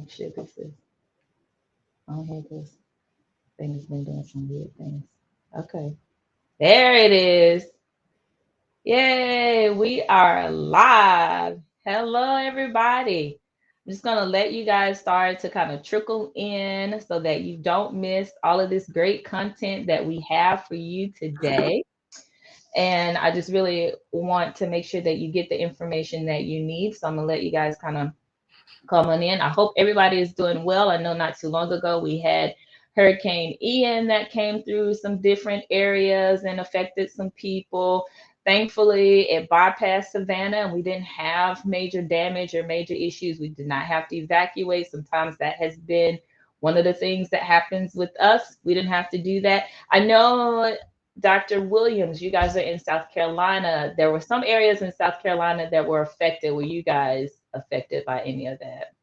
sure this is. I don't know, this thing has been doing some weird things. Okay. There it is. Yay, we are live. Hello, everybody. I'm just going to let you guys start to kind of trickle in so that you don't miss all of this great content that we have for you today. And I just really want to make sure that you get the information that you need. So I'm going to let you guys kind of come on in. I hope everybody is doing well. I know not too long ago we had Hurricane Ian that came through some different areas and affected some people. Thankfully, it bypassed Savannah and we didn't have major damage or major issues. We did not have to evacuate. Sometimes that has been one of the things that happens with us. We didn't have to do that. I know, Dr. Williams, you guys are in South Carolina. There were some areas in South Carolina that were affected. Were you guys affected by any of that?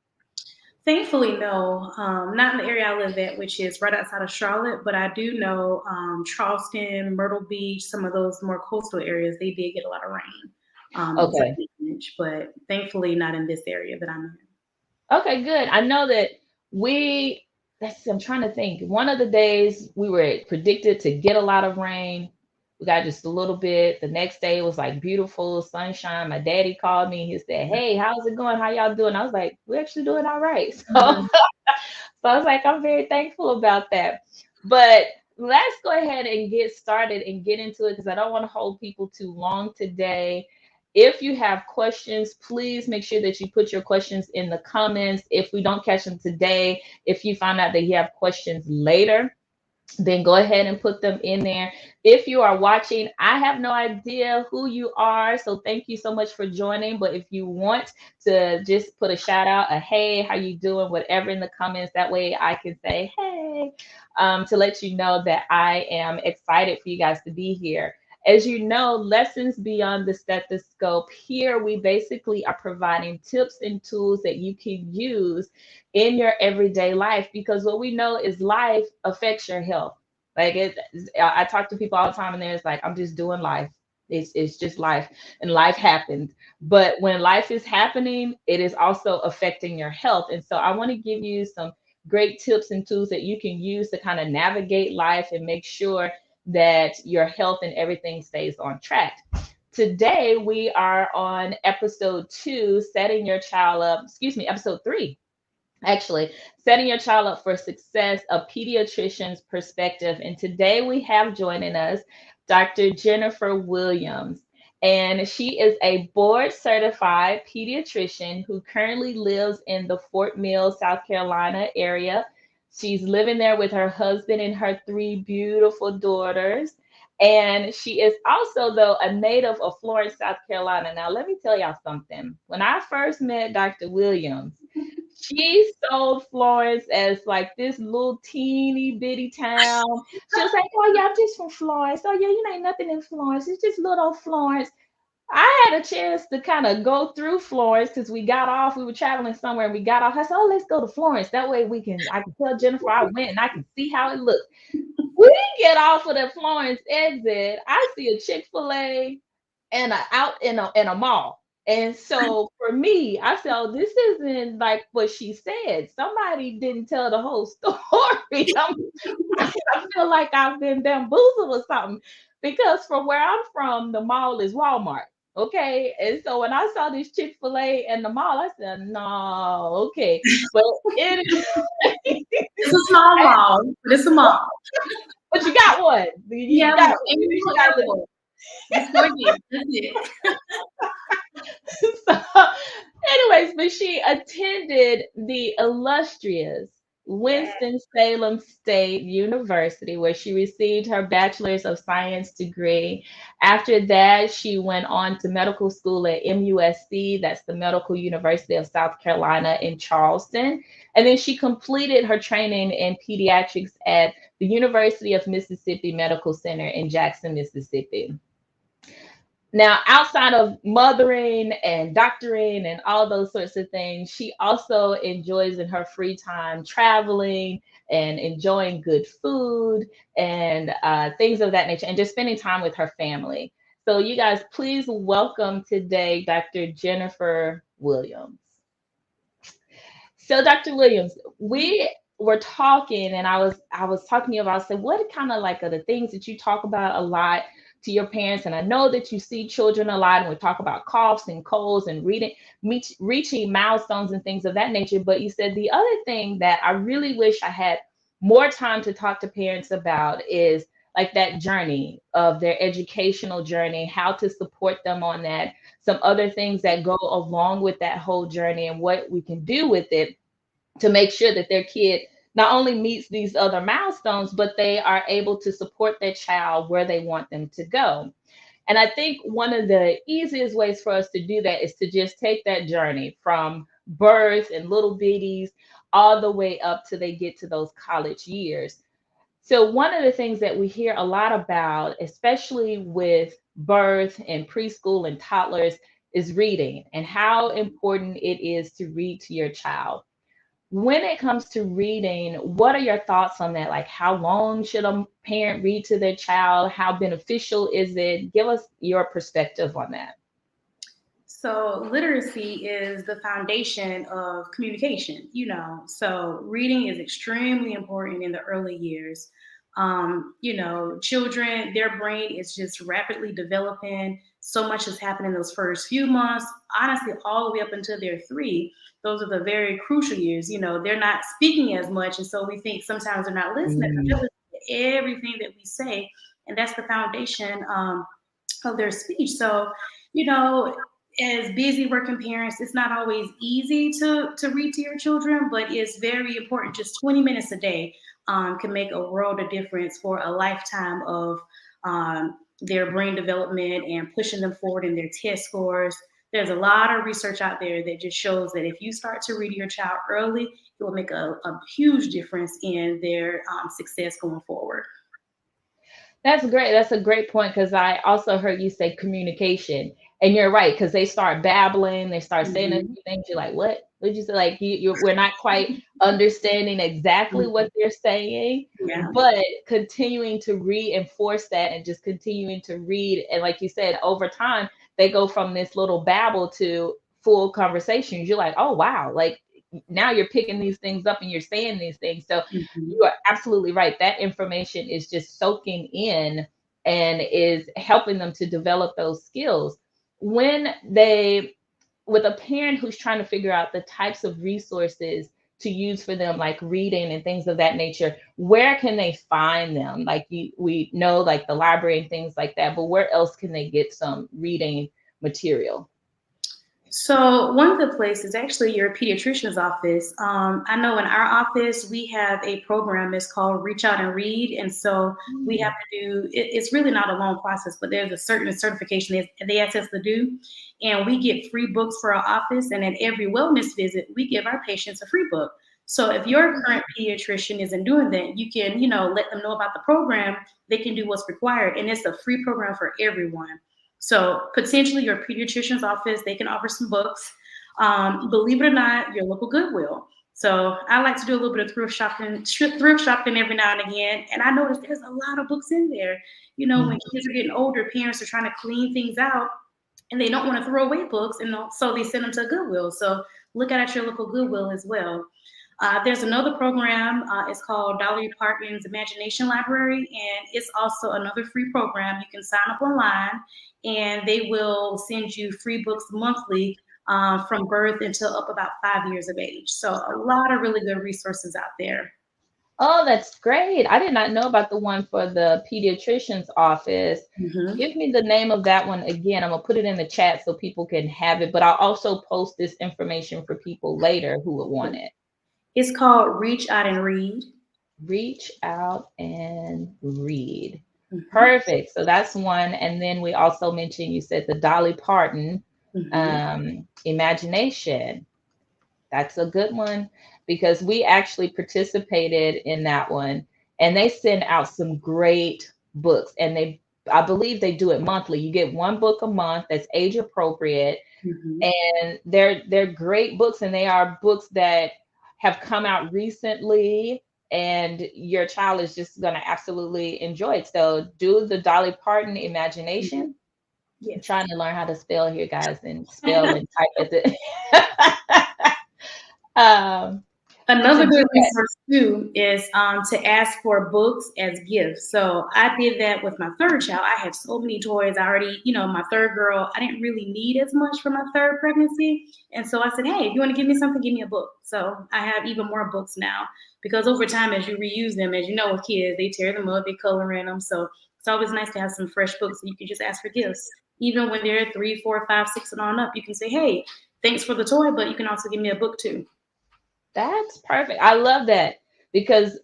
Thankfully, no. Not in the area I live at, which is right outside of Charlotte, but I do know Charleston, Myrtle Beach, some of those more coastal areas, they did get a lot of rain. Okay. But thankfully not in this area that I'm in. Okay, good. I know that I'm trying to think. One of the days we were predicted to get a lot of rain. We got just a little bit. The next day it was like beautiful sunshine. My daddy called me. He said, "Hey, how's it going? How y'all doing?" I was like, "We're actually doing all right." So, Mhm. so I was like, I'm very thankful about that. But let's go ahead and get started and get into it because I don't want to hold people too long today. If you have questions, please make sure that you put your questions in the comments. If we don't catch them today, if you find out that you have questions later, then go ahead and put them in there. If you are watching, I have no idea who you are, so thank you so much for joining. But if you want to just put a shout out, a hey, how you doing, whatever in the comments, that way I can say hey, to let you know that I am excited for you guys to be here. As you know, Lessons Beyond the Stethoscope, here we basically are providing tips and tools that you can use in your everyday life because what we know is life affects your health. Like I talk to people all the time and they're just like, I'm just doing life. It's just life and life happens. But when life is happening, it is also affecting your health. And so I want to give you some great tips and tools that you can use to kind of navigate life and make sure that your health and everything stays on track. Today, we are on episode 2, setting your child up, excuse me, episode 3 actually, setting your child up for success, a pediatrician's perspective. And today we have joining us Dr. Jennifer Williams. And she is a board certified pediatrician who currently lives in the Fort Mill, South Carolina area. She's living there with her husband and her 3 beautiful daughters. And she is also, though, a native of Florence, South Carolina. Now, let me tell y'all something. When I first met Dr. Williams, she sold Florence as like this little teeny bitty town. She was like, "Oh yeah, I'm just from Florence. Oh yeah, you ain't nothing in Florence. It's just little old Florence." I had a chance to kind of go through Florence because we got off. We were traveling somewhere and we got off. I said, "Oh, let's go to Florence. That way I can tell Jennifer I went and I can see how it looks." We get off of the Florence exit. I see a Chick-fil-A and out in a mall. And so for me, I said, "Oh, this isn't like what she said. Somebody didn't tell the whole story." I feel like I've been bamboozled or something because from where I'm from, the mall is Walmart. Okay. And so when I saw this Chick-fil-A in the mall, I said, no, okay. But it It's a small mall, but it's a mall. but you got one. Yeah, You got one. and You you got airport. Before you, that's it. so, anyways, but she attended the illustrious Yeah. Winston-Salem State University, where she received her Bachelor's of Science degree. After that, she went on to medical school at MUSC, that's the Medical University of South Carolina in Charleston. And then she completed her training in pediatrics at the University of Mississippi Medical Center in Jackson, Mississippi. Now, outside of mothering and doctoring and all those sorts of things, she also enjoys in her free time traveling and enjoying good food and things of that nature and just spending time with her family. So, you guys, please welcome today Dr. Jennifer Williams. So, Dr. Williams, we were talking, and I was talking to you about, I said, what kind of like are the things that you talk about a lot to your parents? And I know that you see children a lot, and we talk about coughs and colds and reaching milestones and things of that nature. But you said the other thing that I really wish I had more time to talk to parents about is like that journey of their educational journey, how to support them on that, some other things that go along with that whole journey, and what we can do with it to make sure that their kid not only meets these other milestones, but they are able to support their child where they want them to go. And I think one of the easiest ways for us to do that is to just take that journey from birth and little bitties all the way up till they get to those college years. So, one of the things that we hear a lot about, especially with birth and preschool and toddlers, is reading and how important it is to read to your child. When it comes to reading, what are your thoughts on that? Like, how long should a parent read to their child? How beneficial is it? Give us your perspective on that. So, literacy is the foundation of communication, So, reading is extremely important in the early years. Children, their brain is just rapidly developing. So much has happened in those first few months, honestly, all the way up until they're 3. Those are the very crucial years. They're not speaking as much. And so we think sometimes they're not listening. They're listening to everything that we say. And that's the foundation of their speech. So, you know, as busy working parents, it's not always easy to read to your children, but it's very important. Just 20 minutes a day can make a world of difference for a lifetime of their brain development and pushing them forward in their test scores. There's a lot of research out there that just shows that if you start to read your child early, it will make a huge difference in their success going forward. That's great. That's a great point, because I also heard you say communication, and you're right, because they start babbling, they start saying a Mhm. few things. You're like, what? What did you say? Like we're not quite understanding exactly Mhm. what they're saying, Yeah. but continuing to reinforce that and just continuing to read. And like you said, over time, they go from this little babble to full conversations. You're like, oh wow, like now you're picking these things up and you're saying these things. So Mhm. you are absolutely right. That information is just soaking in and is helping them to develop those skills. When they, with a parent who's trying to figure out the types of resources to use for them, like reading and things of that nature, where can they find them? Like we know, like the library and things like that, but where else can they get some reading material? So one of the places, actually, your pediatrician's office. I know in our office we have a program. It's called Reach Out and Read, and so we have Mm. to do. It's really not a long process, but there's a certain certification they ask us to do, and we get free books for our office. And at every wellness visit, we give our patients a free book. So if your current pediatrician isn't doing that, you can, let them know about the program. They can do what's required, and it's a free program for everyone. So potentially your pediatrician's office, they can offer some books. Believe it or not, your local Goodwill. So I like to do a little bit of thrift shopping every now and again. And I noticed there's a lot of books in there. When Mhm. kids are getting older, parents are trying to clean things out and they don't want to throw away books. And so they send them to Goodwill. So look at your local Goodwill as well. There's another program. It's called Dolly Parton's Imagination Library, and it's also another free program. You can sign up online, and they will send you free books monthly from birth until up about 5 years of age. So a lot of really good resources out there. Oh, that's great. I did not know about the one for the pediatrician's office. Mhm. Give me the name of that one again. I'm gonna put it in the chat so people can have it, but I'll also post this information for people later who would want it. It's called Reach Out and Read. Reach out and read. Mhm. Perfect. So that's one. And then we also mentioned, you said the Dolly Parton Mhm. imagination. That's a good one, because we actually participated in that one, and they send out some great books, and I believe they do it monthly. You get one book a month that's age appropriate, Mhm. and they're great books, and they are books that have come out recently, and your child is just going to absolutely enjoy it. So do the Dolly Parton Mhm. imagination. I'm Yes. trying to learn how to spell here, guys, and spell and type at the um, to Another do good that. resource too is to ask for books as gifts. So I did that with my third child. I had so many toys. I already, my third girl, I didn't really need as much for my third pregnancy. And so I said, hey, if you want to give me something, give me a book. So I have even more books now because over time, as you reuse them, as you know, with kids, they tear them up, they color in them. So it's always nice to have some fresh books and you can just ask for gifts. Even when they're 3, 4, 5, 6, and on up, you can say, hey, thanks for the toy, but you can also give me a book too. That's perfect. I love that because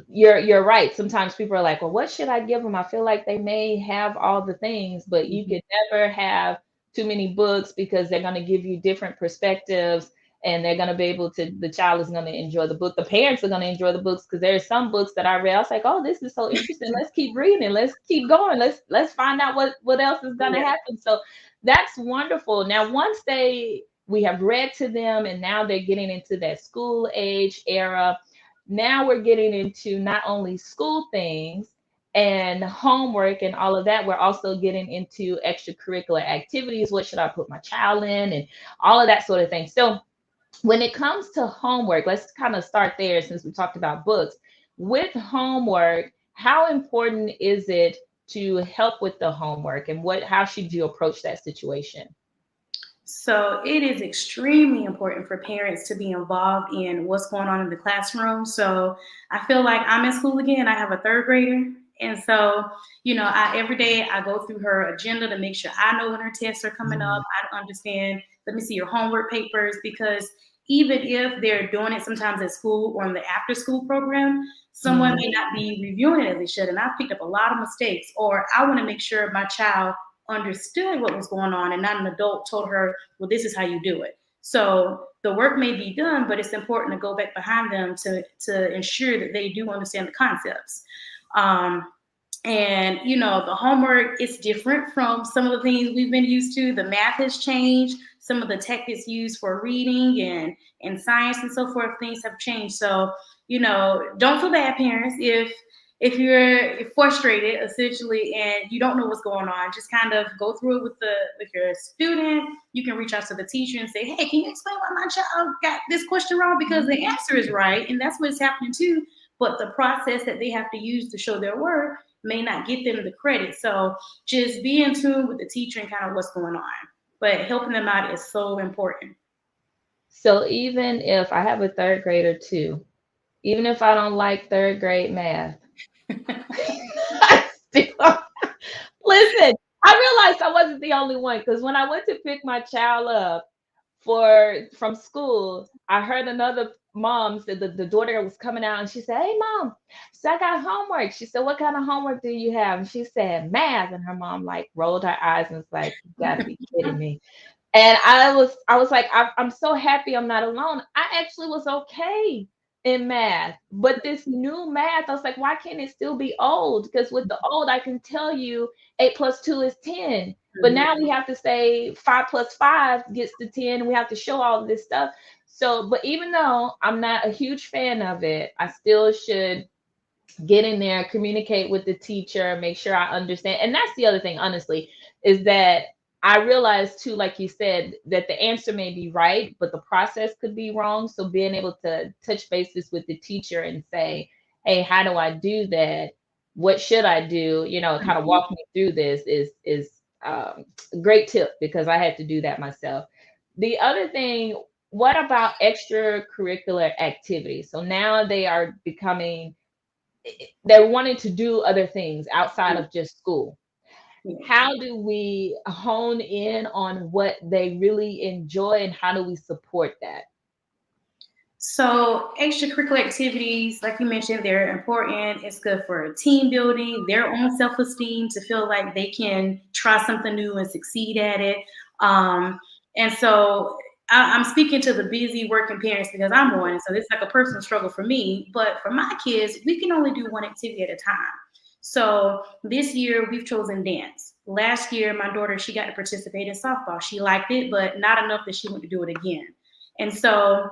you're right. Sometimes people are like, "Well, what should I give them?" I feel like they may have all the things, but you Mhm. can never have too many books because they're going to give you different perspectives and they're going to be able to the child is going to enjoy the book. The parents are going to enjoy the books because there's some books that I read. I was like, "Oh, this is so interesting. Let's keep reading. Let's keep going. Let's find out what else is going to Yeah. happen." So that's wonderful. Now, once we have read to them and now they're getting into that school age era. Now we're getting into not only school things and homework and all of that, we're also getting into extracurricular activities. What should I put my child in and all of that sort of thing. So when it comes to homework, let's kind of start there since we talked about books. With homework, how important is it to help with the homework and how should you approach that situation? So it is extremely important for parents to be involved in what's going on in the classroom. So I feel like I'm in school again. I have a third grader. And so, every day I go through her agenda to make sure I know when her tests are coming up. Mm, I understand, let me see your homework papers, because even if they're doing it sometimes at school or in the after school program, someone mm. may not be reviewing it as they should. And I've picked up a lot of mistakes, or I want to make sure my child understood what was going on and not an adult told her, well, this is how you do it. So the work may be done, but it's important to go back behind them to ensure that they do understand the concepts. Um, and the homework is different from some of the things we've been used to. The math has changed. Some of the techniques used for reading and science and so forth, things have changed. So, don't feel bad, parents, if you're frustrated essentially and you don't know what's going on. Just kind of go through it with your student. You can reach out to the teacher and say, hey, can you explain why my child got this question wrong? Because the answer is right, and that's what's happening too. But the process that they have to use to show their work may not get them the credit. So just be in tune with the teacher and kind of what's going on. But helping them out is so important. So even if I have a third grader too, even if I don't like third grade math, I still listen. I realized I wasn't the only one because when I went to pick my child up from school, I heard another mom said the daughter was coming out and she said, "Hey mom, so I got homework." She said, "What kind of homework do you have?" And she said, "Math." And her mom like rolled her eyes and was like, "You gotta be kidding me." And I was like, I'm so happy I'm not alone. I actually was okay in math, but this new math, I was like, why can't it still be old? Because with the old, I can tell you 8 plus 2 is 10. But Mhm. now we have to say 5 plus 5 gets to 10, and we have to show all of this stuff. So, but even though I'm not a huge fan of it, I still should get in there, communicate with the teacher, make sure I understand. And that's the other thing, honestly, is that I realized too, like you said, that the answer may be right, but the process could be wrong. So being able to touch bases with the teacher and say, hey, how do I do that? What should I do? Kind of walk me through this is a great tip because I had to do that myself. The other thing, what about extracurricular activities? So now they are becoming they're wanting to do other things outside of just school. Yeah. How do we hone in on what they really enjoy and how do we support that? So extracurricular activities, like you mentioned, they're important. It's good for team building, their own self-esteem to feel like they can try something new and succeed at it. Um, and so I'm speaking to the busy working parents because I'm one. So it's like a personal struggle for me. But for my kids, we can only do one activity at a time. So this year we've chosen dance. Last year, my daughter, she got to participate in softball. She liked it, but not enough that she went to do it again. And so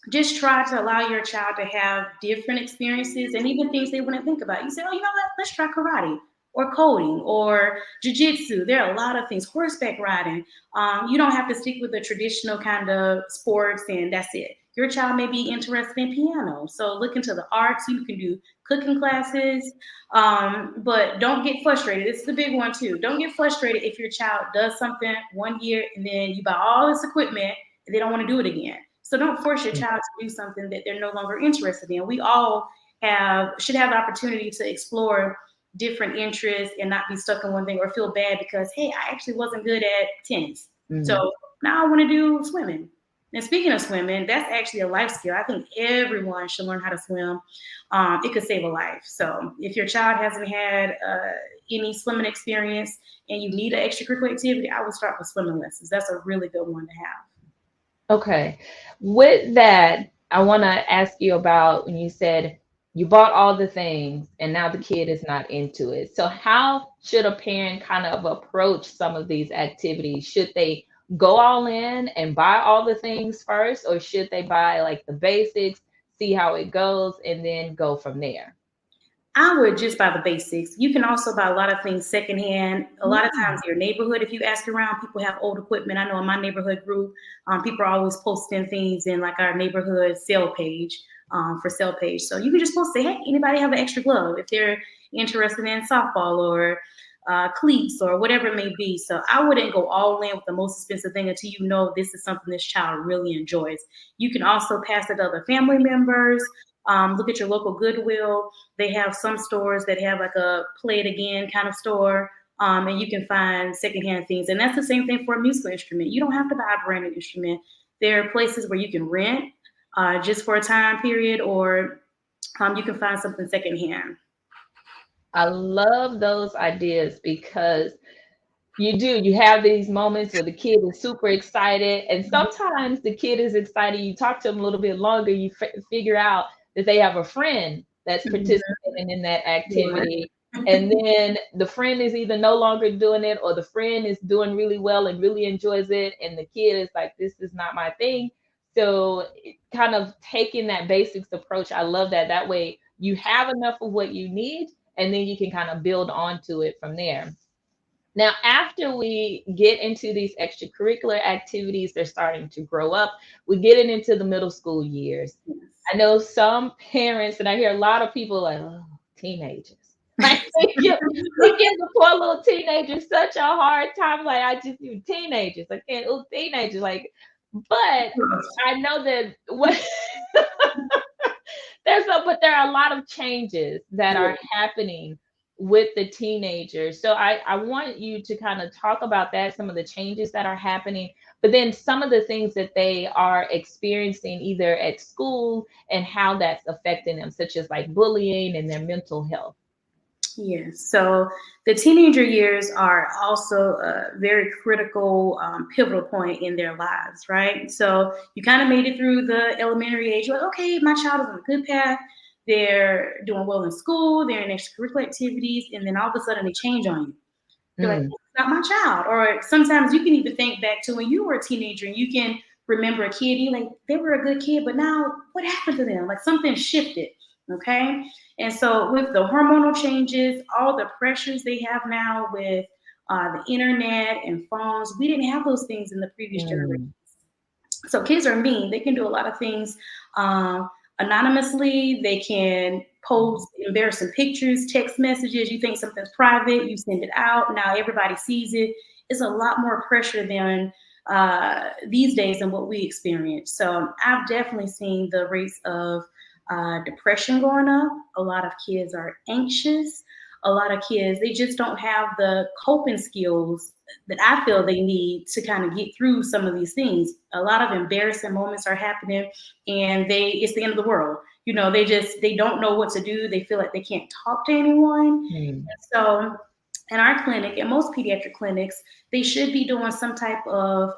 just try to allow your child to have different experiences and even things they wouldn't think about. You say, oh, you know what? Let's try karate or coding or jujitsu. There are a lot of things, horseback riding. You don't have to stick with the traditional kind of sports and that's it. Your child may be interested in piano. So look into the arts. You can do cooking classes. But don't get frustrated. This is the big one too. Don't get frustrated if your child does something 1 year and then you buy all this equipment and they don't want to do it again. So don't force your child to do something that they're no longer interested in. We all should have the opportunity to explore different interests and not be stuck in one thing or feel bad because, hey, I actually wasn't good at tennis. So now I want to do swimming. And speaking of swimming, that's actually a life skill. I think everyone should learn how to swim. It could save a life. So if your child hasn't had any swimming experience and you need an extracurricular activity, I would start with swimming lessons. That's a really good one to have. Okay. With that, I want to ask you about when you said you bought all the things and now the kid is not into it. So, how should a parent kind of approach some of these activities? Should they go all in and buy all the things first, or should they buy like the basics, see how it goes, and then go from there? I would just buy the basics. You can also buy a lot of things secondhand. A lot of times, Mm. your neighborhood, if you ask around, people have old equipment. I know in my neighborhood group, people are always posting things in like our neighborhood sale page, for sale page. So you can just post, say, hey, anybody have an extra glove if they're interested in softball or cleats or whatever it may be. So I wouldn't go all in with the most expensive thing until you know this is something this child really enjoys. You can also pass it to other family members. Look at your local Goodwill. They have some stores that have like a play it again kind of store. And you can find secondhand things. And that's the same thing for a musical instrument. You don't have to buy a brand new instrument. There are places where you can rent just for a time period, or you can find something secondhand. I love those ideas because you have these moments where the kid is super excited, and sometimes the kid is excited. You talk to them a little bit longer, you figure out that they have a friend that's Mhm. participating in that Yeah. activity, and then the friend is either no longer doing it or the friend is doing really well and really enjoys it, and the kid is like, this is not my thing. So kind of taking that basics approach, I love that. That way you have enough of what you need, and then you can kind of build onto it from there. Now, after we get into these extracurricular activities, they're starting to grow up. We get it into the middle school years. Yes. I know some parents, and I hear a lot of people like, oh, teenagers. Like they give the poor little teenagers such a hard time. Like, I just do teenagers. I can't do teenagers. Like, but I know that what but there are a lot of changes that Yeah. are happening with the teenagers. So I want you to kind of talk about that, some of the changes that are happening, but then some of the things that they are experiencing either at school and how that's affecting them, such as like bullying and their mental health. Yes. So the teenager years are also a very critical, pivotal point in their lives, right? So you kind of made it through the elementary age. You're like, okay, my child is on a good path. They're doing well in school. They're in extracurricular activities, and then all of a sudden they change on you. You're like, Mm, it's not my child. Or sometimes you can even think back to when you were a teenager and you can remember a kid, you like, they were a good kid, but now what happened to them? Like something shifted. Okay. And so with the hormonal changes, all the pressures they have now with the internet and phones, we didn't have those things in the previous generation. mm, So kids are mean. They can do a lot of things anonymously. They can post embarrassing pictures, text messages. You think something's private, you send it out. Now everybody sees it. It's a lot more pressure than these days than what we experience. So I've definitely seen the rates of depression going up. A lot of kids are anxious. A lot of kids, they just don't have the coping skills that I feel they need to kind of get through some of these things. A lot of embarrassing moments are happening and it's the end of the world. You know, they don't know what to do. They feel like they can't talk to anyone. mm, So in our clinic, and most pediatric clinics, they should be doing some type of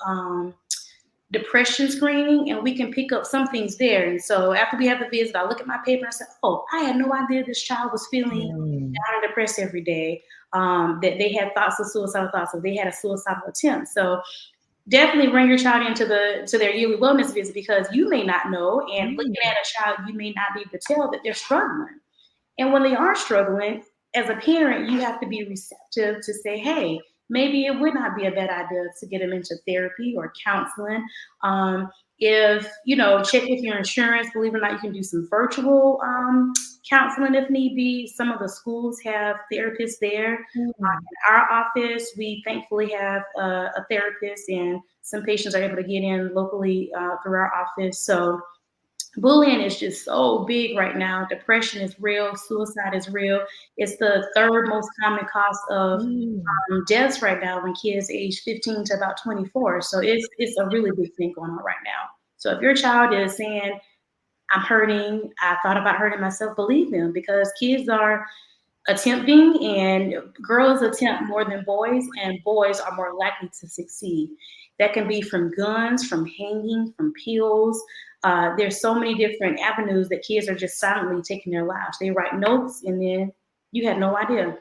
depression screening, and we can pick up some things there. And so after we have the visit, I look at my paper and I say, oh, I had no idea this child was feeling mm, down and depressed every day, that they had thoughts of suicidal thoughts, or they had a suicidal attempt. So definitely bring your child into to their yearly wellness visit, because you may not know, and looking mm. at a child, you may not be able to tell that they're struggling. And when they are struggling, as a parent, you have to be receptive to say, hey, maybe it would not be a bad idea to get them into therapy or counseling. If, check with your insurance. Believe it or not, you can do some virtual counseling if need be. Some of the schools have therapists there. Mm. In our office, we thankfully have a therapist, and some patients are able to get in locally through our office. So bullying is just so big right now. Depression is real. Suicide is real. It's the third most common cause of Mm. deaths right now when kids age 15 to about 24. So it's a really big thing going on right now. So if your child is saying, I'm hurting, I thought about hurting myself, believe them, because kids are attempting, and girls attempt more than boys, and boys are more likely to succeed. That can be from guns, from hanging, from pills. There's so many different avenues that kids are just silently taking their lives. They write notes, and then you had no idea.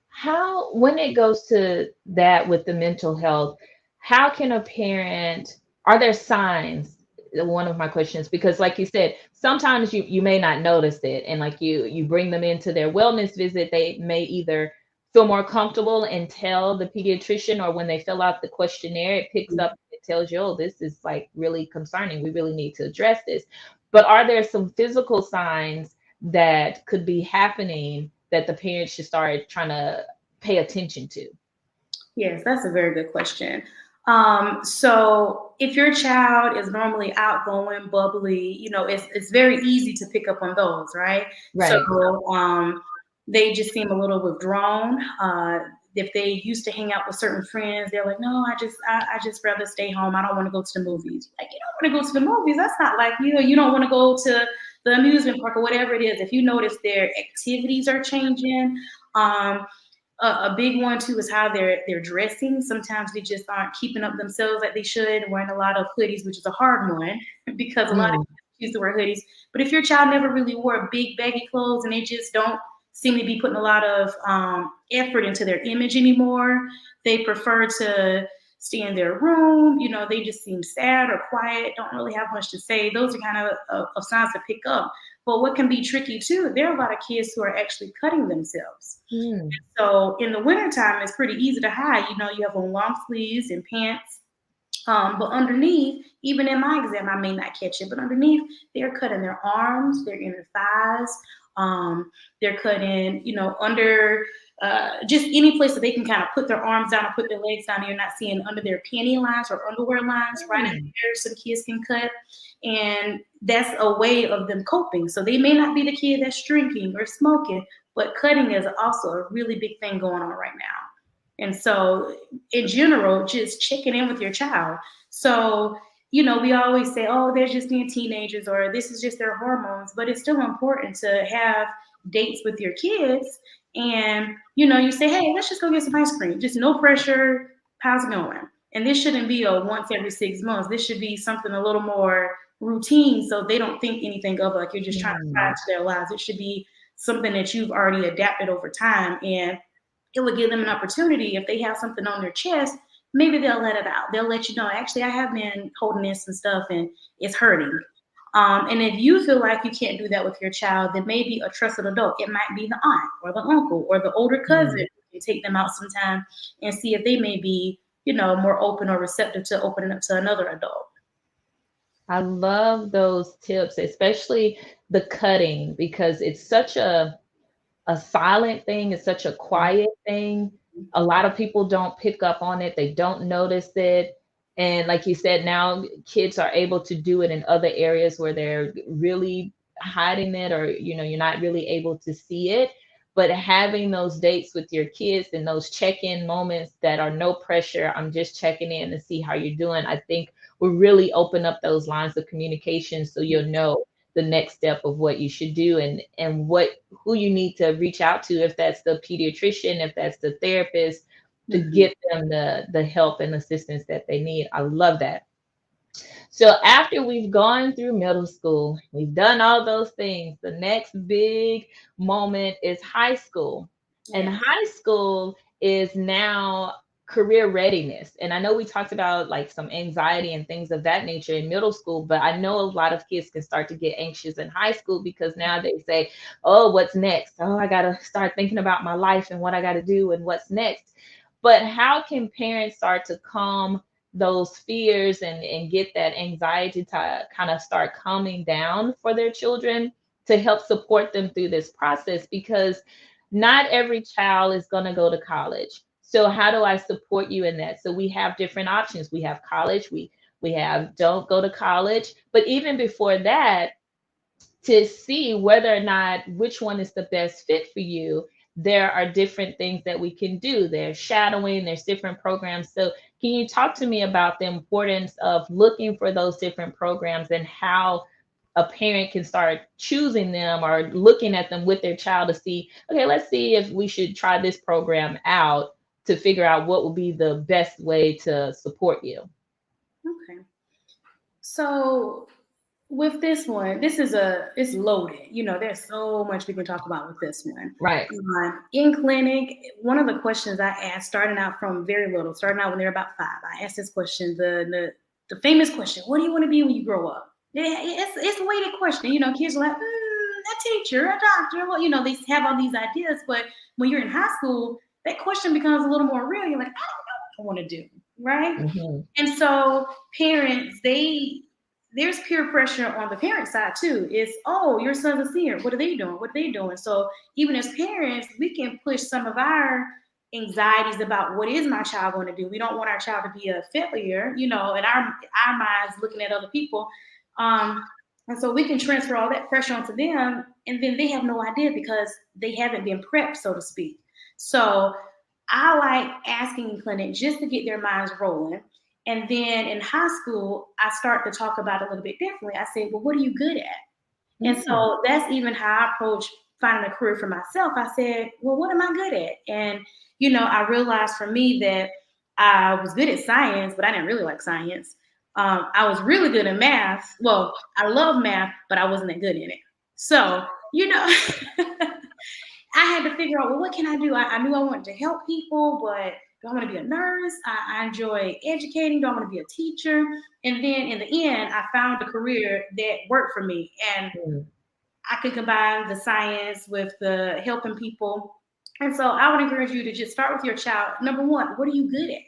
How, when it goes to that with the mental health, how can a parent, are there signs? One of my questions, because like you said, sometimes you may not notice it, and like you bring them into their wellness visit, they may either feel more comfortable and tell the pediatrician, or when they fill out the questionnaire, it picks up, it tells you, oh, this is like really concerning. We really need to address this. But are there some physical signs that could be happening that the parents should start trying to pay attention to? Yes, that's a very good question. So if your child is normally outgoing, bubbly, it's very easy to pick up on those, right? So Right. they just seem a little withdrawn. If they used to hang out with certain friends, they're like, no, I just rather stay home. I don't want to go to the movies. Like, you don't want to go to the movies. That's not like you. You don't want to go to the amusement park or whatever it is. If you notice their activities are changing, um, a big one too is how they're dressing. Sometimes they just aren't keeping up themselves like they should, wearing a lot of hoodies, which is a hard one because a lot of Mm. kids choose to wear hoodies. But if your child never really wore big baggy clothes, and they just don't seem to be putting a lot of effort into their image anymore, they prefer to stay in their room. They just seem sad or quiet, don't really have much to say. Those are kind of signs to pick up. But what can be tricky too, there are a lot of kids who are actually cutting themselves. Mm. So in the wintertime, it's pretty easy to hide. You have on long sleeves and pants. But underneath, even in my exam, I may not catch it, but underneath, they're cutting their arms, their inner thighs. They're cutting, under just any place that they can kind of put their arms down or put their legs down. You're not seeing under their panty lines or underwear lines, right in Mm. there, some kids can cut. And that's a way of them coping. So they may not be the kid that's drinking or smoking, but cutting is also a really big thing going on right now. And so, in general, just checking in with your child. So, we always say, oh, they're just being teenagers, or this is just their hormones, but it's still important to have dates with your kids. And, you say, hey, let's just go get some ice cream. Just no pressure. How's it going? And this shouldn't be a once every 6 months. This should be something a little more routine, so they don't think anything of like you're just trying to pry Mm. into their lives. It should be something that you've already adapted over time. And it would give them an opportunity. If they have something on their chest, maybe they'll let it out. They'll let you know, actually, I have been holding this and stuff, and it's hurting. And if you feel like you can't do that with your child, then maybe a trusted adult. It might be the aunt or the uncle or the older cousin. Mm. You take them out sometime and see if they may be, more open or receptive to opening up to another adult. I love those tips, especially the cutting, because it's such a silent thing, it's such a quiet thing. A lot of people don't pick up on it, they don't notice it. And like you said, now kids are able to do it in other areas where they're really hiding it, or you're not really able to see it. But having those dates with your kids and those check-in moments that are no pressure, I'm just checking in to see how you're doing, I think will really open up those lines of communication, so you'll know the next step of what you should do, and what, who you need to reach out to, if that's the pediatrician, if that's the therapist, to Mhm. get them the help and assistance that they need. I love that. So after we've gone through middle school, we've done all those things, the next big moment is high school. And Yes. high school is now career readiness. And I know we talked about like some anxiety and things of that nature in middle school, but I know a lot of kids can start to get anxious in high school, because now they say, oh, what's next? Oh, I got to start thinking about my life and what I got to do and what's next. But how can parents start to calm those fears and get that anxiety to kind of start calming down for their children, to help support them through this process, because not every child is going to go to college. So how do I support you in that? So we have different options. We have college, we have don't go to college, but even before that, to see whether or not which one is the best fit for you, there are different things that we can do. There's shadowing, there's different programs. So can you talk to me about the importance of looking for those different programs and how a parent can start choosing them or looking at them with their child to see, okay, let's see if we should try this program out to figure out what will be the best way to support you. Okay. So with this one, it's loaded. There's so much we can talk about with this one. Right. In clinic, one of the questions I asked, starting out from very little, starting out when they're about 5, I asked this question, the famous question: "What do you want to be when you grow up?" Yeah, it's a weighted question. Kids are like, a teacher, a doctor. Well, they have all these ideas, but when you're in high school, that question becomes a little more real. You're like, I don't know what I want to do, right? Mm-hmm. And so parents, there's peer pressure on the parent side too. It's, oh, your son's a senior. What are they doing? What are they doing? So even as parents, we can push some of our anxieties about what is my child going to do. We don't want our child to be a failure, in our minds looking at other people. And so we can transfer all that pressure onto them, and then they have no idea because they haven't been prepped, so to speak. So I like asking in clinic just to get their minds rolling. And then in high school, I start to talk about it a little bit differently. I say, well, what are you good at? And so that's even how I approach finding a career for myself. I said, well, what am I good at? And, I realized for me that I was good at science, but I didn't really like science. I was really good at math. Well, I love math, but I wasn't that good in it. So, I had to figure out, well, what can I do? I knew I wanted to help people, but do I want to be a nurse? I enjoy educating. Do I want to be a teacher? And then in the end, I found a career that worked for me. And I could combine the science with the helping people. And so I would encourage you to just start with your child. Number one, what are you good at?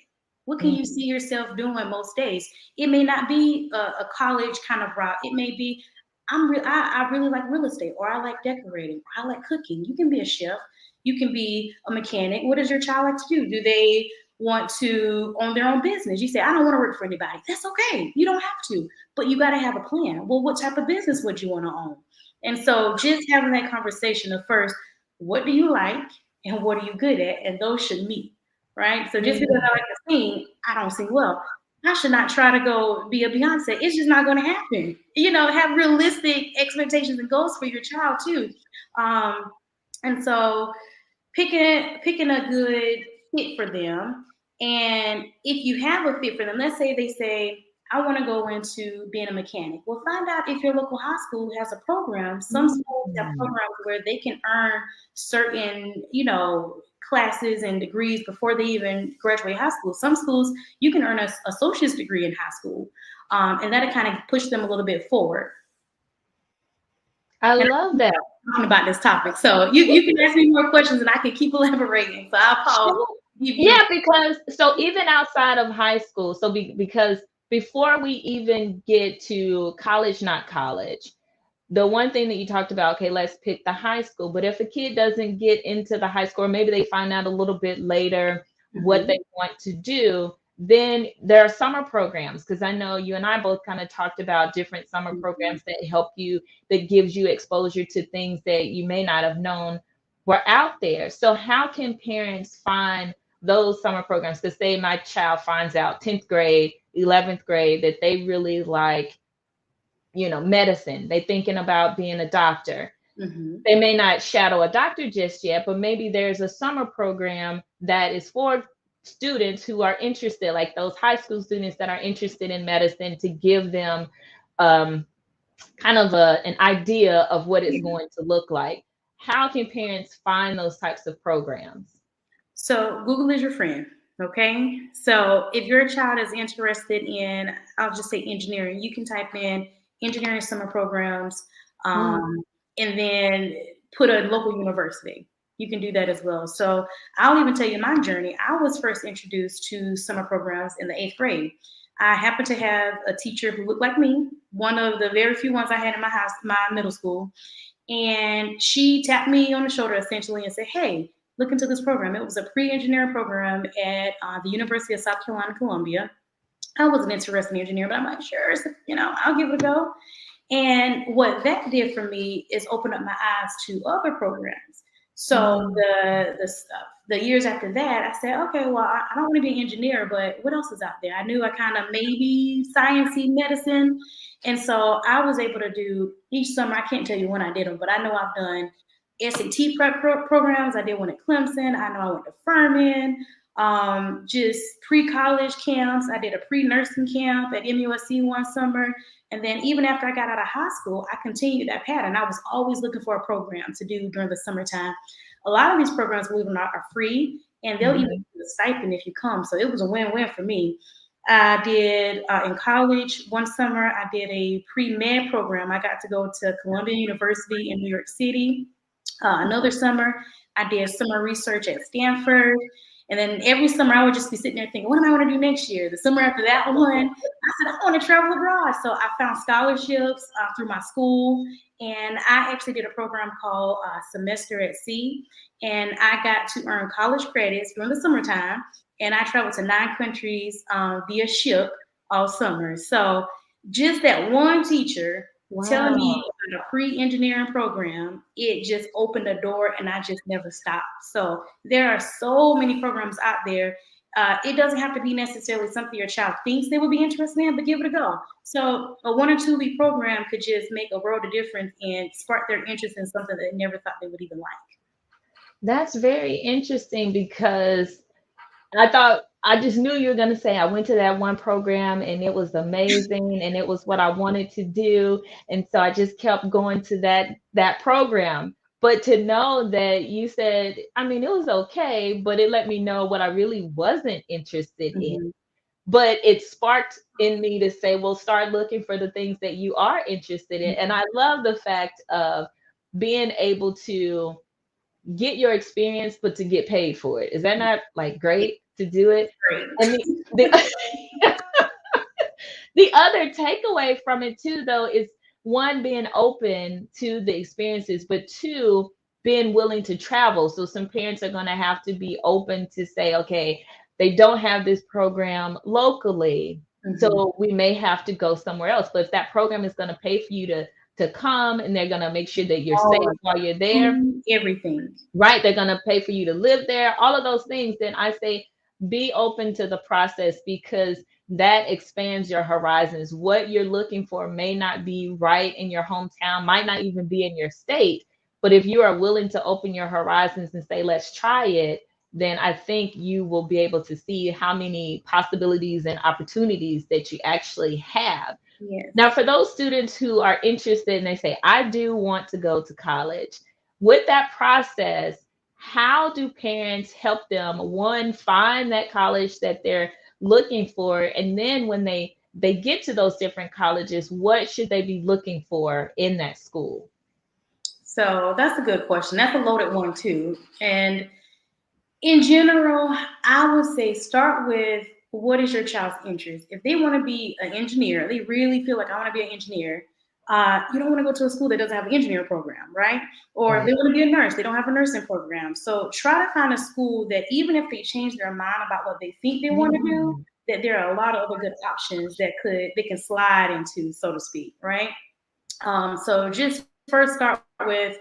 What can you see yourself doing most days? It may not be a college kind of route. It may be, I really like real estate, or I like decorating, or I like cooking. You can be a chef. You can be a mechanic. What does your child like to do? Do they want to own their own business? You say, I don't want to work for anybody. That's okay. You don't have to, but you got to have a plan. Well, what type of business would you want to own? And so just having that conversation of first, what do you like and what are you good at? And those should meet, right? So just because I like to sing, I don't sing well. I should not try to go be a Beyonce. It's just not going to happen. Have realistic expectations and goals for your child too. And so picking a good fit for them. And if you have a fit for them, let's say they say, I want to go into being a mechanic. Well, find out if your local high school has a program. Some schools have programs where they can earn certain, classes and degrees before they even graduate high school. Some schools, you can earn an associate's degree in high school. And that'll kind of push them a little bit forward. I love that. Talking about this topic. So you can ask me more questions and I can keep elaborating. So I'll pause. Yeah, because so even outside of high school, so because before we even get to college, not college, the one thing that you talked about, okay, let's pick the high school. But if a kid doesn't get into the high school, or maybe they find out a little bit later what they want to do, then there are summer programs. Because I know you and I both kind of talked about different summer programs that help you, that gives you exposure to things that you may not have known were out there. So how can parents find those summer programs? Because say my child finds out 10th grade, 11th grade that they really like, medicine. They're thinking about being a doctor. They may not shadow a doctor just yet, but maybe there's a summer program that is for students who are interested, like those high school students that are interested in medicine, to give them kind of an idea of what it's going to look like. How can parents find those types of programs? So Google is your friend. Okay. So if your child is interested in, I'll just say engineering, you can type in engineering summer programs, and then put a local university. you can do that as well. So I'll even tell you my journey. I was first introduced to summer programs in the 8th grade. I happened to have a teacher who looked like me, one of the very few ones I had in my middle school. And she tapped me on the shoulder essentially and said, "Hey, look into this program." It was a pre-engineering program at the University of South Carolina, Columbia. I wasn't interested in engineering, but I'm like, sure, so, I'll give it a go. And what that did for me is open up my eyes to other programs. So Mm. the years after that, I said, okay, well, I don't want to be an engineer, but what else is out there? I knew I kind of maybe sciencey medicine, and so I was able to do each summer. I can't tell you when I did them, but I know I've done SAT prep programs. I did one at Clemson. I know I went to Furman. Just pre-college camps. I did a pre-nursing camp at MUSC one summer. And then even after I got out of high school, I continued that pattern. I was always looking for a program to do during the summertime. A lot of these programs, believe it or not, are free, and they'll even Mhm. give you a stipend if you come. So it was a win-win for me. I did in college one summer, I did a pre-med program. I got to go to Columbia University in New York City. Another summer, I did summer research at Stanford. And then every summer, I would just be sitting there thinking, what am I going to do next year? The summer after that one, I said, I want to travel abroad. So I found scholarships through my school. And I actually did a program called Semester at Sea. And I got to earn college credits during the summertime. And I traveled to 9 countries via ship all summer. So just that one teacher telling me Wow. about a pre-engineering program, it just opened the door and I just never stopped. So there are so many programs out there. It doesn't have to be necessarily something your child thinks they would be interested in, but give it a go. So a 1 or 2 week program could just make a world of difference and spark their interest in something they never thought they would even like. That's very interesting because I just knew you were going to say I went to that one program and it was amazing and it was what I wanted to do, and so I just kept going to that program. But to know that you said, I mean, it was okay, but it let me know what I really wasn't interested in. Mhm. But it sparked in me to say, well, start looking for the things that you are interested in. And I love the fact of being able to get your experience, but to get paid for it. Is that not like great to do it? And Great. the the other takeaway from it too, though, is one, being open to the experiences, but two, being willing to travel. So some parents are going to have to be open to say, okay, they don't have this program locally, Mhm. so we may have to go somewhere else. But if that program is going to pay for you to come, and they're going to make sure that you're All safe of while you're there, food, everything. right? They're going to pay for you to live there, all of those things. Then I say be open to the process, because that expands your horizons. What you're looking for may not be right in your hometown, might not even be in your state. But if you are willing to open your horizons and say, let's try it, then I think you will be able to see how many possibilities and opportunities that you actually have. Now, Yes. for those students who are interested and they say, I do want to go to college, with that process, how do parents help them, one, find that college that they're looking for? And then when they get to those different colleges, what should they be looking for in that school? So that's a good question. That's a loaded one too. And in general, I would say start with what is your child's interest. If they want to be an engineer, they really feel like I want to be an engineer. You don't want to go to a school that doesn't have an engineering program, right? Or if Right. they want to be a nurse, they don't have a nursing program. So try to find a school that even if they change their mind about what they think they want to do, Mm. that there are a lot of other good options that they can slide into, so to speak, right? So just first start with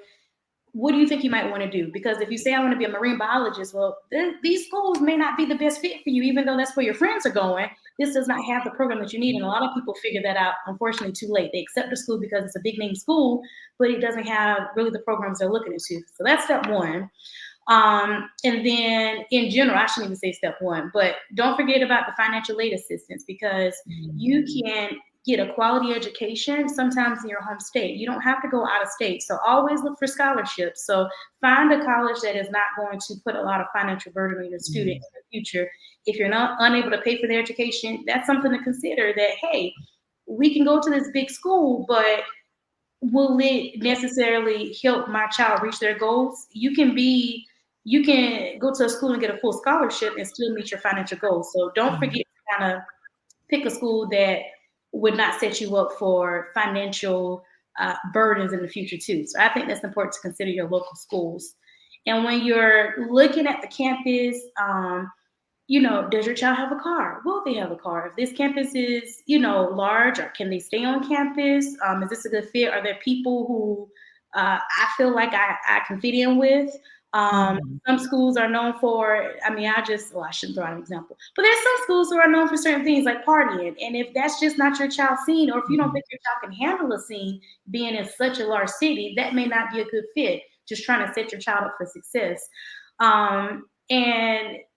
what do you think you might want to do? Because if you say I want to be a marine biologist, well, these schools may not be the best fit for you, even though that's where your friends are going. This does not have the program that you need. And a lot of people figure that out, unfortunately, too late. They accept the school because it's a big name school, but it doesn't have really the programs they're looking into. So that's step one. And then in general, I shouldn't even say step one, but don't forget about the financial aid assistance, because Mm. you can get a quality education sometimes in your home state. You don't have to go out of state. So always look for scholarships. So find a college that is not going to put a lot of financial burden on your student Mm. in the future. If you're not unable to pay for their education, that's something to consider, that, hey, we can go to this big school, but will it necessarily help my child reach their goals? You can go to a school and get a full scholarship and still meet your financial goals. So don't forget to kind of pick a school that would not set you up for financial burdens in the future too. So I think that's important to consider your local schools. And when you're looking at the campus, does your child have a car? Will they have a car? If this campus is, large, or can they stay on campus? Is this a good fit? Are there people who I feel like I can fit in with? Mhm. Some schools are known for, I shouldn't throw out an example, but there's some schools who are known for certain things like partying. And if that's just not your child's scene, or if you don't Mhm. think your child can handle a scene being in such a large city, that may not be a good fit. Just trying to set your child up for success.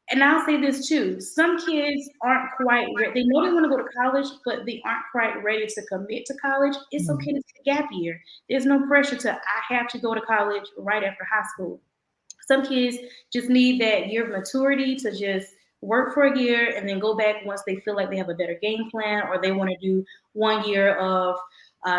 And I'll say this too: some kids aren't quite ready. They know they want to go to college, but they aren't quite ready to commit to college. It's okay to take a gap year. There's no pressure to I have to go to college right after high school. Some kids just need that year of maturity to just work for a year and then go back once they feel like they have a better game plan, or they want to do 1 year of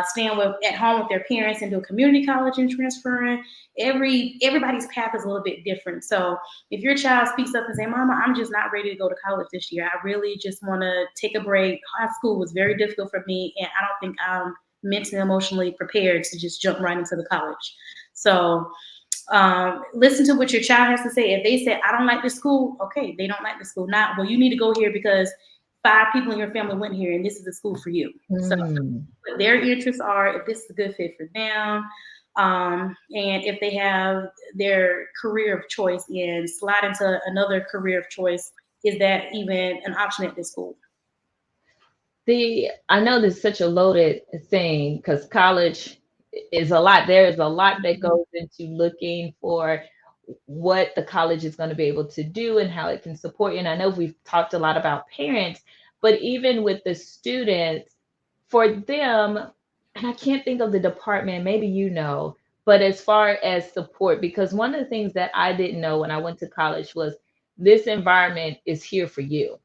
staying at home with their parents and do a community college and transferring. Everybody's path is a little bit different. So if your child speaks up and say, "Mama, I'm just not ready to go to college this year. I really just want to take a break. High school was very difficult for me, and I don't think I'm mentally, emotionally prepared to just jump right into the college." So listen to what your child has to say. If they say, "I don't like this school," okay, they don't like the school. Not, "Well, you need to go here because 5 people in your family went here and this is the school for you." So Mm. what their interests are, if this is a good fit for them, and if they have their career of choice and slide into another career of choice, is that even an option at this school? I know this is such a loaded thing because college is a lot. There is a lot that Mhm. goes into looking for what the college is going to be able to do and how it can support you. And I know we've talked a lot about parents, but even with the students, for them, and I can't think of the department, maybe but as far as support, because one of the things that I didn't know when I went to college was this environment is here for you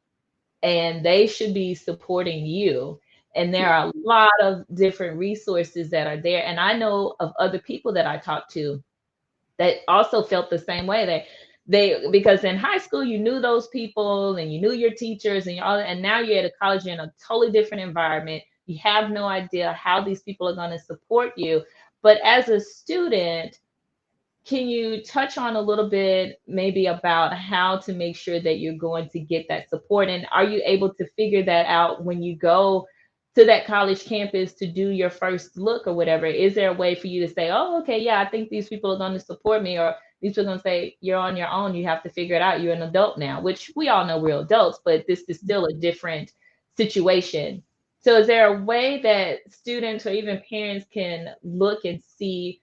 and they should be supporting you. And there are a lot of different resources that are there. And I know of other people that I talked to that also felt the same way. They because in high school you knew those people and you knew your teachers and all, and now you're at a college, you're in a totally different environment. You have no idea how these people are going to support you. But as a student, can you touch on a little bit maybe about how to make sure that you're going to get that support? And are you able to figure that out when you go to that college campus to do your first look or whatever? Is there a way for you to say, oh, okay, yeah, I think these people are going to support me, or these people are going to say, you're on your own, you have to figure it out, you're an adult now, which we all know we're adults, but this is still a different situation. So is there a way that students or even parents can look and see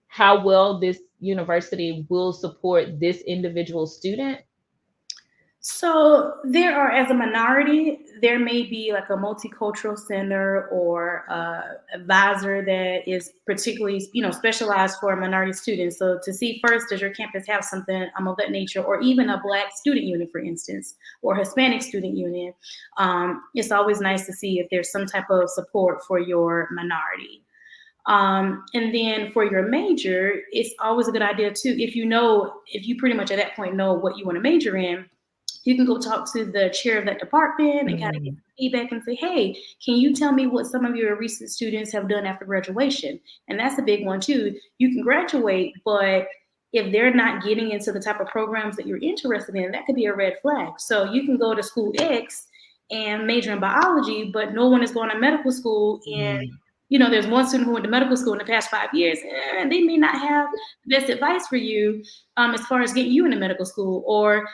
how well this university will support this individual student? So there are, as a minority, there may be like a multicultural center or advisor that is particularly, specialized for minority students. So to see first, does your campus have something of that nature, or even a Black student union, for instance, or Hispanic student union? It's always nice to see if there's some type of support for your minority. And then for your major, it's always a good idea too. If you pretty much at that point know what you want to major in, you can go talk to the chair of that department and kind of get Mm, some feedback and say, "Hey, can you tell me what some of your recent students have done after graduation?" And that's a big one too. You can graduate, but if they're not getting into the type of programs that you're interested in, that could be a red flag. So you can go to school X and major in biology, but no one is going to medical school in, mm, there's one student who went to medical school in the past 5 years, and they may not have the best advice for you as far as getting you into medical school, or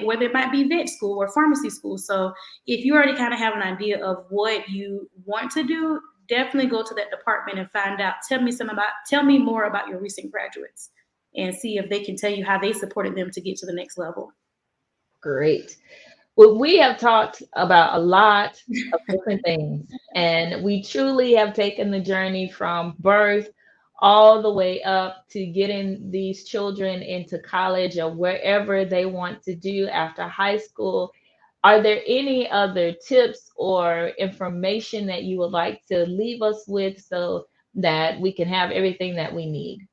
whether it might be vet school or pharmacy school. So if you already kind of have an idea of what you want to do, definitely go to that department and find out. Tell me more about your recent graduates, and see if they can tell you how they supported them to get to the next level. great. Well, we have talked about a lot of different things, and we truly have taken the journey from birth all the way up to getting these children into college or wherever they want to do after high school. Are there any other tips or information that you would like to leave us with so that we can have everything that we need?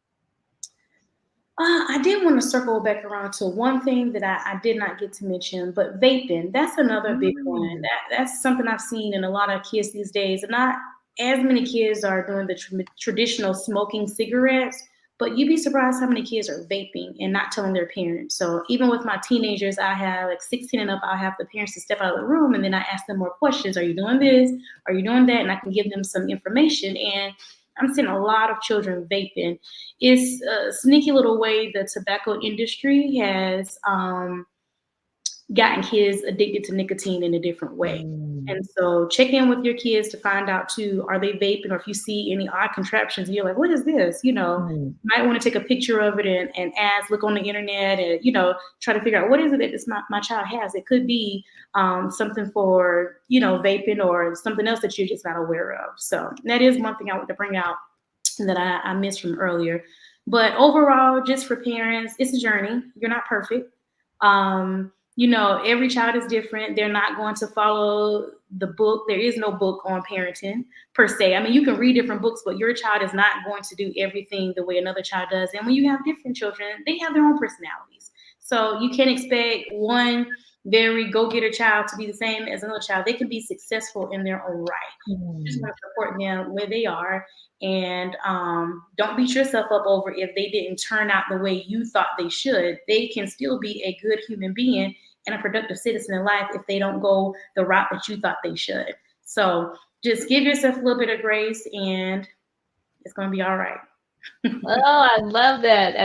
I did want to circle back around to one thing that I did not get to mention, but vaping, that's another big one. Mm, That's something I've seen in a lot of kids these days. And not as many kids are doing the traditional smoking cigarettes, but you'd be surprised how many kids are vaping and not telling their parents. So even with my teenagers, I have like 16 and up, I'll have the parents to step out of the room and then I ask them more questions. Are you doing this? Are you doing that? And I can give them some information. And I'm seeing a lot of children vaping. It's a sneaky little way the tobacco industry has gotten kids addicted to nicotine in a different way. mm, And so check in with your kids to find out too, are they vaping, or if you see any odd contraptions and you're like, what is this? mm, You might want to take a picture of it and ask, look on the internet and, try to figure out what is it that my child has. It could be something for, vaping or something else that you're just not aware of. So that is one thing I want to bring out that I missed from earlier. But overall, just for parents, it's a journey. You're not perfect. Every child is different. They're not going to follow the book. There is no book on parenting per se. I mean, you can read different books, but your child is not going to do everything the way another child does. And when you have different children, they have their own personalities. So you can't expect one very go-getter child to be the same as another child. They can be successful in their own right. You just mm. want to support them where they are, and don't beat yourself up over if they didn't turn out the way you thought they should. They can still be a good human being and a productive citizen in life if they don't go the route that you thought they should. So just give yourself a little bit of grace, and it's going to be all right. Oh, I love that.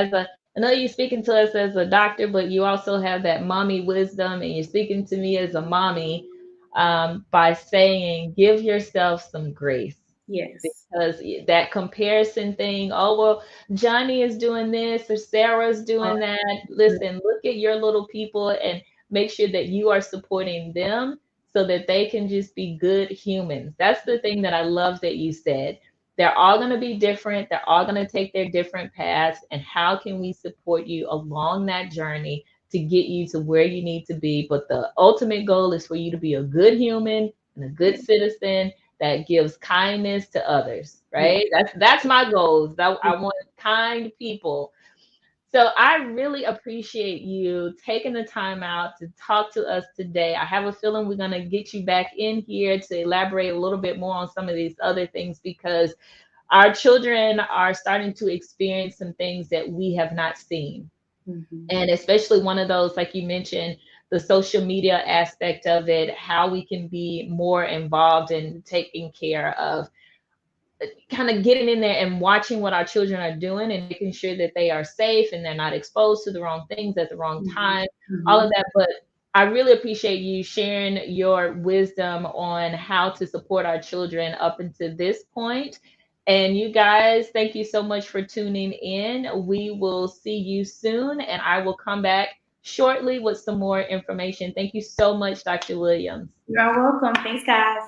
I know you're speaking to us as a doctor, but you also have that mommy wisdom, and you're speaking to me as a mommy by saying, give yourself some grace. Yes. Because that comparison thing, oh, well, Johnny is doing this or Sarah's Oh, doing that. Listen, look at your little people and make sure that you are supporting them so that they can just be good humans. That's the thing that I love that you said. They're all going to be different. They're all going to take their different paths. And how can we support you along that journey to get you to where you need to be? But the ultimate goal is for you to be a good human and a good yeah. citizen that gives kindness to others, Yeah. right? That's my goals. I want kind people. So I really appreciate you taking the time out to talk to us today. I have a feeling we're going to get you back in here to elaborate a little bit more on some of these other things, because our children are starting to experience some things that we have not seen. Mm-hmm. And especially one of those, like you mentioned, the social media aspect of it, how we can be more involved in taking care of, kind of getting in there and watching what our children are doing and making sure that they are safe and they're not exposed to the wrong things at the wrong Mm-hmm. time, all Mm-hmm. of that. But I really appreciate you sharing your wisdom on how to support our children up until this point. And you guys, thank you so much for tuning in. We will see you soon, and I will come back shortly with some more information. Thank you so much, Dr. Williams. You're welcome. Thanks, guys.